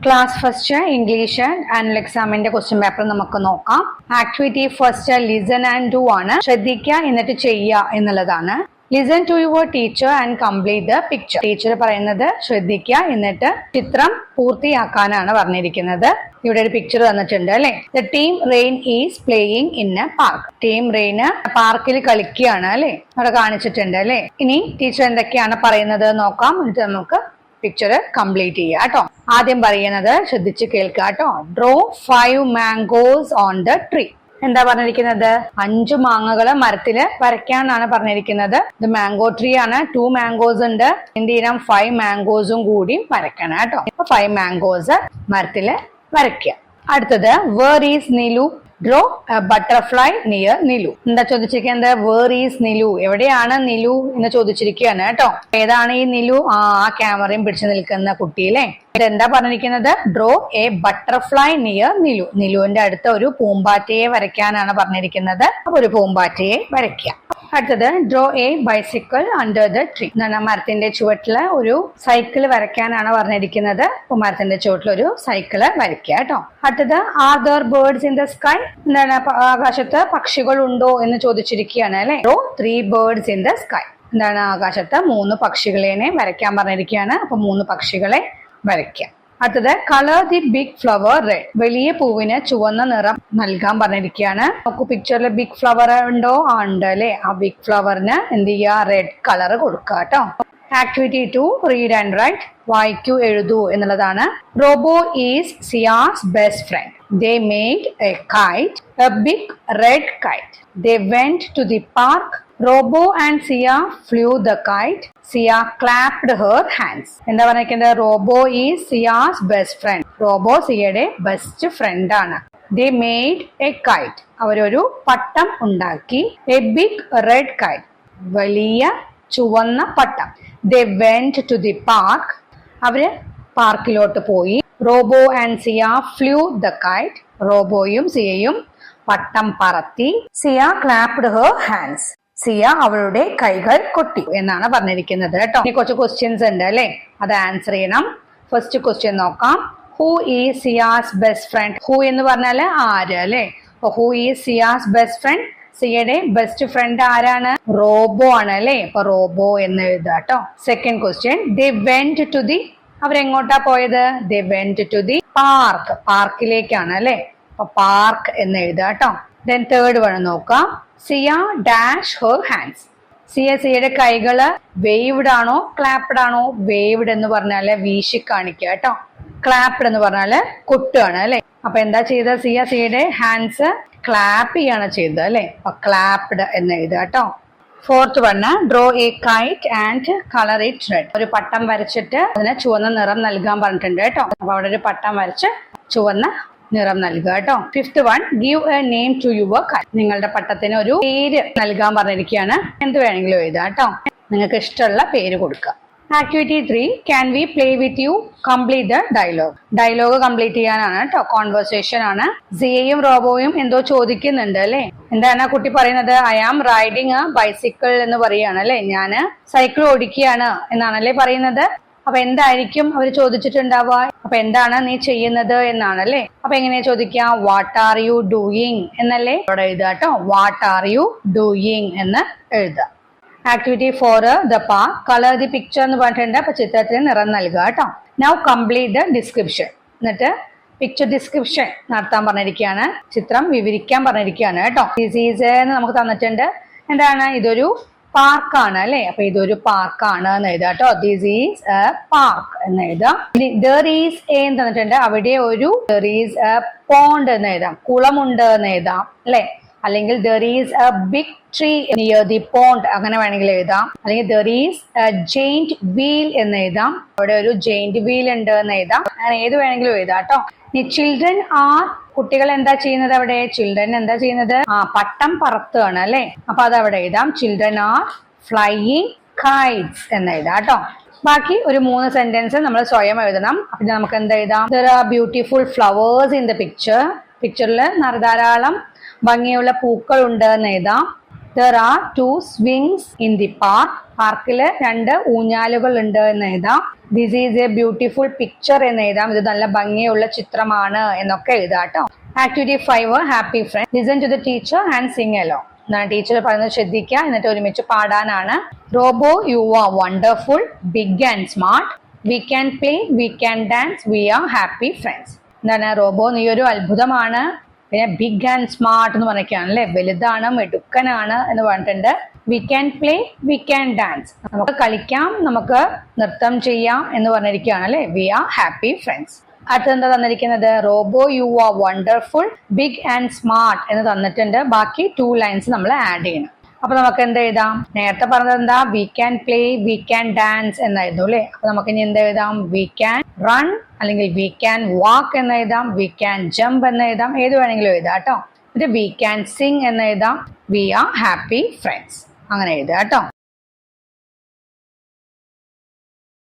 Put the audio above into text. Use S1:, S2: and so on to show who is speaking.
S1: Class first English annual എക്സാമിന്റെ question paper നമുക്ക് നോക്കാം. Activity first listen and do ആണ്. ശ്രദ്ധിക്കുക എന്നിട്ട് ചെയ്യുക എന്നുള്ളതാണ്. Listen to your teacher and complete the picture. Teacher പറയുന്നത് ശ്രദ്ധിക്കുക എന്നിട്ട് ചിത്രം പൂർത്തിയാക്കാനാണ് പറഞ്ഞിരിക്കുന്നത്. ഇവിടെ ഒരു പിക്ചർ തന്നിട്ടുണ്ട് അല്ലെ. The team rain is playing in A park. Team rain പാർക്കിൽ കളിക്കുകയാണ് അല്ലെ, അവിടെ കാണിച്ചിട്ടുണ്ട് അല്ലെ. ഇനി ടീച്ചർ എന്തൊക്കെയാണ് പറയുന്നത് നോക്കാം, എന്നിട്ട് നമുക്ക് പിക്ചർ കംപ്ലീറ്റ് ചെയ്യാം കേട്ടോ. ആദ്യം പറയുന്നത് ശ്രദ്ധിച്ച് കേൾക്കുക കേട്ടോ. Draw 5 mangoes on the tree. എന്താ പറഞ്ഞിരിക്കുന്നത്? 5 മാങ്ങകള് മരത്തില് വരയ്ക്കാനാണ് പറഞ്ഞിരിക്കുന്നത്. ഇത് മാംഗോ ട്രീ ആണ്. 2 mangoes ഉണ്ട്. എന്ത് ചെയ്യണം? 5 mangoes കൂടി വരയ്ക്കണം കേട്ടോ. 5 mangoes മരത്തില് വരയ്ക്കുക. അടുത്തത് where is Nilu. Draw a butterfly near Nilu. എന്താ ചോദിച്ചിരിക്കുന്നത്? വേർ ഈസ് നിലു, എവിടെയാണ് നിലു എന്ന് ചോദിച്ചിരിക്കുകയാണ് കേട്ടോ. ഏതാണ് ഈ നിലു? ആ ക്യാമറയും പിടിച്ചു നിൽക്കുന്ന കുട്ടിയിലെ. ഇതെന്താ പറഞ്ഞിരിക്കുന്നത്? ഡ്രോ എ ബട്ടർഫ്ലൈ നിയർ നിലു. നിലുവിന്റെ അടുത്ത ഒരു പൂമ്പാറ്റയെ വരയ്ക്കാനാണ് പറഞ്ഞിരിക്കുന്നത്. അപ്പൊ ഒരു പൂമ്പാറ്റയെ വരയ്ക്കുക. അടുത്തത് draw A bicycle under the tree. എന്താണ്? മരത്തിന്റെ ചുവട്ടില് ഒരു സൈക്കിൾ വരയ്ക്കാനാണ് പറഞ്ഞിരിക്കുന്നത്. അപ്പൊ മരത്തിന്റെ ചുവട്ടിൽ ഒരു സൈക്കിള് വരയ്ക്കുക കേട്ടോ. അടുത്തത് are there birds in the sky. എന്താണ്? ആകാശത്ത് പക്ഷികൾ ഉണ്ടോ എന്ന് ചോദിച്ചിരിക്കുകയാണ് അല്ലെ. Draw 3 birds in the sky. എന്താണ്? ആകാശത്ത് 3 പക്ഷികളെ വരയ്ക്കാൻ പറഞ്ഞിരിക്കുകയാണ്. അപ്പൊ 3 പക്ഷികളെ വരയ്ക്കുക. അടുത്തത് colour the big flower red. വലിയ പൂവിന് ചുവന്ന നിറം നൽകാൻ പറഞ്ഞിരിക്കുകയാണ്. നമുക്ക് പിക്ചറിൽ ബിഗ് ഫ്ലവർ ഉണ്ടോ? ഉണ്ട് അല്ലെ. ആ ബിഗ് ഫ്ലവറിന് എന്ത് ചെയ്യുക? റെഡ് കളർ കൊടുക്കുക കേട്ടോ. Activity 2 read and write. വായിക്കൂ എഴുതൂ എന്നുള്ളതാണ്. Robo is Ciaz best friend. They made a kite, a big red kite. They went to the park. Robo and Sia flew the kite. Sia clapped her hands. എന്താ പറഞ്ഞിരിക്കുന്നത്? Robo is Ciaz best friend. Robo സിയയുടെ best friend ആണ്. They made a kite. അവരൊരു പട്ടം ഉണ്ടാക്കി. A big red kite. വലിയ ചുവന്ന പട്ടം. They went to the park. അവര് പാർക്കിലോട്ട് പോയി. Robo and Siya flew the kite. റോബോയും സിയയും പട്ടം പറത്തി. Siya clapped her hands. Siya അവളുടെ കൈകൾ കൊട്ടി എന്നാണ് പറഞ്ഞിരിക്കുന്നത് കേട്ടോ. ഇനി കുറച്ച് ക്വസ്റ്റ്യൻസ് ഉണ്ട് അല്ലെ, അത് ആൻസർ ചെയ്യണം. ഫസ്റ്റ് ക്വസ്റ്റ്യൻ നോക്കാം. Who is Ciaz best friend. Who എന്ന് പറഞ്ഞാല് ആര് അല്ലെ. Who is Ciaz best friend. സിയയുടെ ബെസ്റ്റ് ഫ്രണ്ട് ആരാണ്? റോബോ ആണ് അല്ലെ. അപ്പൊ റോബോ എന്ന് എഴുതാം കേട്ടോ. Second question. They went to the. അവരെങ്ങോട്ടാ പോയത്? They went to the park. പാർക്കിലേക്കാണ് അല്ലെ. അപ്പൊ പാർക്ക് എന്ന് എഴുതാം കേട്ടോ. ദെൻ തേർഡ് വൺ നോക്കാം. സിയ ഡാഷ് ഹെർ ഹാൻഡ്സ്. സിയയുടെ കൈകള് വേവ്ഡ് ആണോ ക്ലാപ്ഡ് ആണോ? വേവ്ഡ് എന്ന് പറഞ്ഞാല് വീശി കാണിക്കുക കേട്ടോ. ക്ലാപ്ഡ് എന്ന് പറഞ്ഞാല് കൊട്ടുകയാണ് അല്ലെ. അപ്പൊ എന്താ ചെയ്ത? സിയയുടെ ഹാൻഡ്സ് ക്ലാപ്പ് ചെയ്യാണ് ചെയ്തത് അല്ലെ. അപ്പൊ ക്ലാപ്ഡ് എന്ന് എഴുതുക കേട്ടോ. Fourth one draw A KITE and colour it red. ഒരു പട്ടം വരച്ചിട്ട് അതിന് ചുവന്ന നിറം നൽകാൻ പറഞ്ഞിട്ടുണ്ട് കേട്ടോ. അപ്പൊ അവിടെ ഒരു പട്ടം വരച്ച് ചുവന്ന നിറം നൽകുക കേട്ടോ. Fifth one give a name to your kite. നിങ്ങളുടെ പട്ടത്തിന് ഒരു പേര് നൽകാൻ പറഞ്ഞിരിക്കുകയാണ്. എന്ത് വേണമെങ്കിലും എഴുതാം കേട്ടോ. നിങ്ങൾക്ക് ഇഷ്ടമുള്ള പേര് കൊടുക്കുക. Activity 3 can we play with you complete the dialogue. Dialogue complete ചെയ്യാനാണ് കേട്ടോ. കോൺവെർസേഷൻ ആണ്. സിയയും റോബോയും എന്തോ ചോദിക്കുന്നുണ്ട് അല്ലെ. എന്താണ് കുട്ടി പറയുന്നത്? I am riding a bicycle എന്ന് പറയാണ് അല്ലെ. ഞാന് സൈക്കിൾ ഓടിക്കുകയാണ് എന്നാണല്ലേ പറയുന്നത്. അപ്പൊ എന്തായിരിക്കും അവർ ചോദിച്ചിട്ടുണ്ടാവുക? അപ്പൊ എന്താണ് നീ ചെയ്യുന്നത് എന്നാണല്ലേ. അപ്പൊ എങ്ങനെയാ ചോദിക്കുക? വാട്ട് ആർ യു ഡൂയിങ് എന്നല്ലേ അവിടെ എഴുതുക കേട്ടോ. വാട്ട് ആർ യു ഡൂയിങ് എന്ന് എഴുതുക. Activity 4 the park. Colour the picture എന്ന് പറഞ്ഞിട്ടുണ്ട്. അപ്പൊ ചിത്രത്തിന് നിറം നൽകുക കേട്ടോ. Now complete the description. എന്നിട്ട് പിക്ചർ ഡിസ്ക്രിപ്ഷൻ നടത്താൻ പറഞ്ഞിരിക്കുകയാണ്. ചിത്രം വിവരിക്കാൻ പറഞ്ഞിരിക്കുകയാണ് കേട്ടോ. ഡിസീസ് എന്ന് നമുക്ക് തന്നിട്ടുണ്ട്. എന്താണ്? ഇതൊരു പാർക്കാണ് അല്ലെ. അപ്പൊ ഇതൊരു പാർക്കാണ് എന്ന് എഴുതാം കേട്ടോ. ദിസ് ഈസ് എ പാർക്ക് എന്ന് എഴുതാം. ദർ ഈസ് എ എന്ന് തന്നിട്ടുണ്ട്. അവിടെ ഒരു ദർ ഈസ് എ പോണ്ട് എന്ന് എഴുതാം. കുളമുണ്ട് എന്ന് എഴുതാം അല്ലെ. അല്ലെങ്കിൽ there is a big tree near the pond, അങ്ങനെ വേണമെങ്കിൽ എഴുതാം. അല്ലെങ്കിൽ there is a giant wheel എന്ന് എഴുതാം. അവിടെ ഒരു ജെയിന്റ് വീൽ ഉണ്ട് എന്ന് എഴുതാം. അങ്ങനെ ഏത് വേണമെങ്കിലും എഴുതാം കേട്ടോ. ഇനി ചിൽഡ്രൻ ആർ. കുട്ടികൾ എന്താ ചെയ്യുന്നത് അവിടെ? ചിൽഡ്രൻ എന്താ ചെയ്യുന്നത്? പട്ടം പറത്തുകയാണ് അല്ലെ. അപ്പൊ അത് അവിടെ എഴുതാം. ചിൽഡ്രൻ ആർ ഫ്ലൈയിങ് കൈറ്റ്സ് എന്ന് എഴുതാം കേട്ടോ. ബാക്കി ഒരു 3 സെന്റൻസ് നമ്മൾ സ്വയം എഴുതണം. അപ്പൊ നമുക്ക് എന്താ എഴുതാം? There are beautiful flowers in the picture. പിക്ചറിൽ ധാരാളം ഭംഗിയുള്ള പൂക്കൾ ഉണ്ട് എന്ന് എഴുതാം. There are two swings in the park. പാർക്കില് 2 ഊഞ്ഞാലുകൾ ഉണ്ട് എന്ന് എഴുതാം. This is a beautiful picture എന്ന് എഴുതാം. ഇത് നല്ല ഭംഗിയുള്ള ചിത്രമാണ് എന്നൊക്കെ എഴുതാം കേട്ടോ. Activity 5 happy friends. Listen to the teacher and sing along. Teacher പറയുന്നത് ശ്രദ്ധിക്കുക, എന്നിട്ട് ഒരുമിച്ച് പാടാനാണ്. Robo you are wonderful, big and smart, we can play, we can dance, we are happy friends. എന്താണ് റോബോ, നീ ഒരു അത്ഭുതമാണ്. പിന്നെ ബിഗ് ആൻഡ് സ്മാർട്ട് എന്ന് പറഞ്ഞൊക്കെയാണ് അല്ലെ, വലുതാണ്, മിടുക്കനാണ് എന്ന് പറഞ്ഞിട്ടുണ്ട്. We can play, we can dance, നമുക്ക് കളിക്കാം, നമുക്ക് നൃത്തം ചെയ്യാം എന്ന് പറഞ്ഞിരിക്കുകയാണ് അല്ലെ. We are happy friends. അടുത്തെന്താ തന്നിരിക്കുന്നത്? Robo you are wonderful, big and smart എന്ന് തന്നിട്ടുണ്ട്. ബാക്കി 2 ലൈൻസ് നമ്മൾ ആഡ് ചെയ്യണം. അപ്പൊ നമുക്ക് എന്ത് എഴുതാം? നേരത്തെ പറഞ്ഞത് എന്താ? V can play, we can dance എന്നായിരുന്നു അല്ലെ. അപ്പൊ നമുക്ക് ഇനി എന്ത് എഴുതാം? വി ക്യാൻ റൺ അല്ലെങ്കിൽ വി ക്യാൻ വാക്ക് എന്ന് എഴുതാം, വി ക്യാൻ ജമ്പ് എന്ന് എഴുതാം, ഏത് വേണമെങ്കിലും എഴുതാം കേട്ടോ. എന്നിട്ട് വി ക്യാൻ സിങ് എന്ന് എഴുതാം, വി ആർ ഹാപ്പി ഫ്രണ്ട്സ്, അങ്ങനെ എഴുതാം കേട്ടോ.